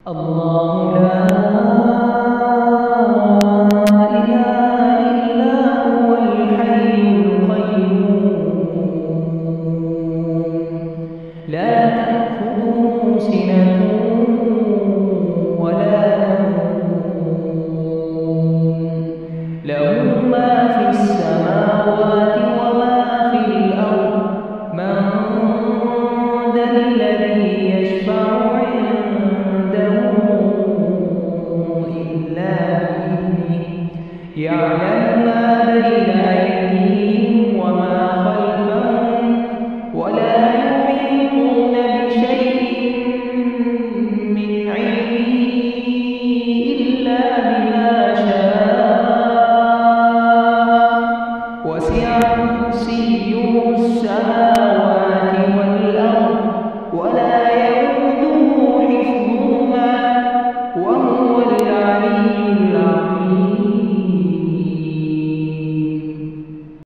الله لا إله إلا هو الحي القيوم لا تأخذه سنة ولا نوم له ما في السماوات وما في الأرض من ذا الذي يشفع عنده إلا بإذنه يعلم